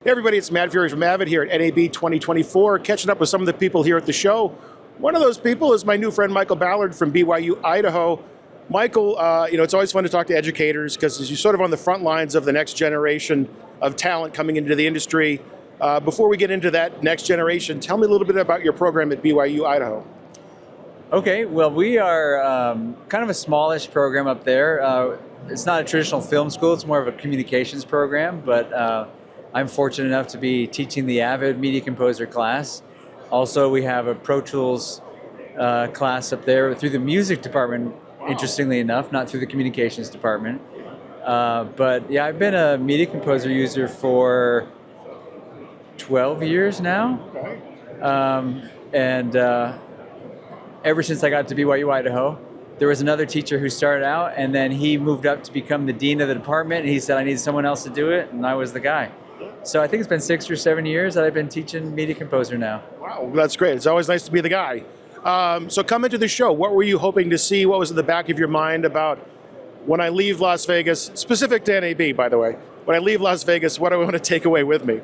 Hey everybody, it's Matt Fury from Avid here at NAB 2024, catching up with some of the people here at the show. One of those people is my new friend Michael Ballard from BYU Idaho. Michael, it's always fun to talk to educators because you're sort of on the front lines of the next generation of talent coming into the industry. Before we get into that next generation, tell me a little bit about your program at BYU Idaho. Okay, well, we are kind of a smallish program up there. It's not a traditional film school, it's more of a communications program, but I'm fortunate enough to be teaching the Avid Media Composer class. Also, we have a Pro Tools class up there through the music department, interestingly enough, not through the communications department. But yeah, I've been a Media Composer user for 12 years now. And ever since I got to BYU Idaho, there was another teacher who started out, and then he moved up to become the dean of the department, and he said, I need someone else to do it, and I was the guy. So I think it's been 6 or 7 years that I've been teaching Media Composer now. Wow, that's great. It's always nice to be the guy. So come into the show, what were you hoping to see? What was in the back of your mind about when I leave Las Vegas, specific to NAB, by the way, when I leave Las Vegas, what do I want to take away with me?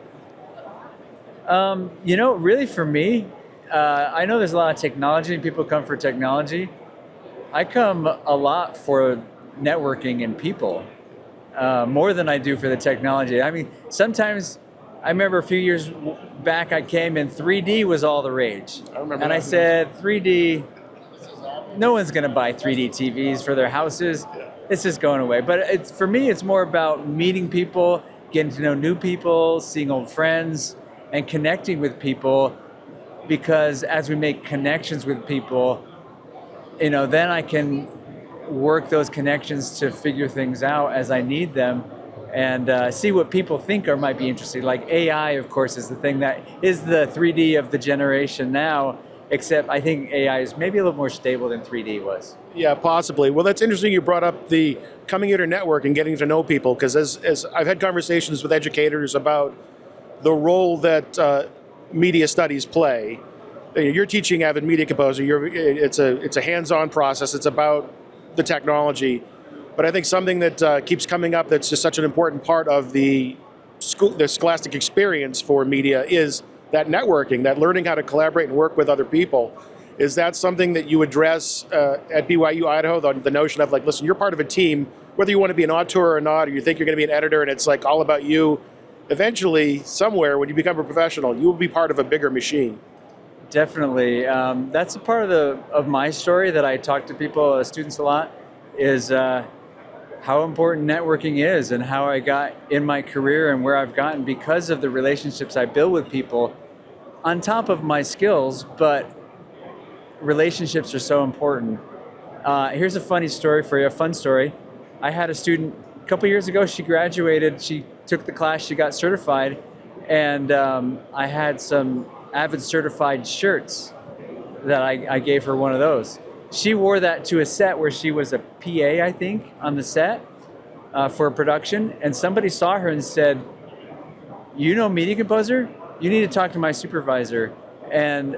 Really for me, I know there's a lot of technology and people come for technology. I come a lot for networking and people. More than I do for the technology. I mean, sometimes, I remember a few years back I came and 3D was all the rage. I said, 3D, no one's gonna buy 3D TVs for their houses. It's just going away. But for me, it's more about meeting people, getting to know new people, seeing old friends, and connecting with people, because as we make connections with people, then I can work those connections to figure things out as I need them and see what people think or might be interested. Like AI, of course, is the thing that is the 3D of the generation now, except I think AI is maybe a little more stable than 3D was. Yeah, possibly. Well, that's interesting you brought up the coming here to network and getting to know people, because as I've had conversations with educators about the role that media studies play. You're teaching Avid Media Composer. It's a hands-on process. It's about the technology, but I think something that keeps coming up that's just such an important part of the scholastic experience for media is that networking, that learning how to collaborate and work with other people. Is that something that you address at BYU Idaho, the notion of like, listen, you're part of a team, whether you want to be an auteur or not, or you think you're going to be an editor and it's like all about you, eventually, somewhere, when you become a professional, you will be part of a bigger machine. Definitely. That's a part of my story that I talk to people, students a lot, is how important networking is and how I got in my career and where I've gotten because of the relationships I build with people on top of my skills, but relationships are so important. Here's a funny story for you, a fun story. I had a student a couple years ago, she graduated, she took the class, she got certified, and I had some Avid certified shirts that I gave her one of those. She wore that to a set where she was a PA, I think, on the set for a production, and somebody saw her and said, Media Composer? You need to talk to my supervisor. And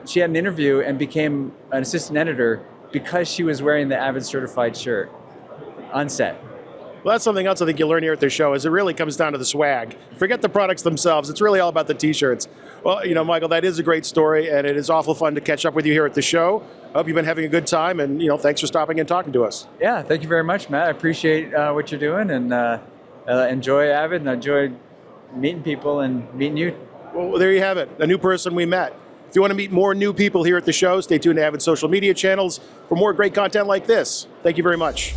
she had an interview and became an assistant editor because she was wearing the Avid certified shirt on set. Well, that's something else I think you'll learn here at this show, is it really comes down to the swag. Forget the products themselves. It's really all about the t-shirts. Well, Michael, that is a great story, and it is awful fun to catch up with you here at the show. I hope you've been having a good time, and thanks for stopping and talking to us. Yeah, thank you very much, Matt. I appreciate what you're doing, and enjoy Avid, and enjoy meeting people and meeting you. Well, there you have it, a new person we met. If you want to meet more new people here at the show, stay tuned to Avid social media channels for more great content like this. Thank you very much.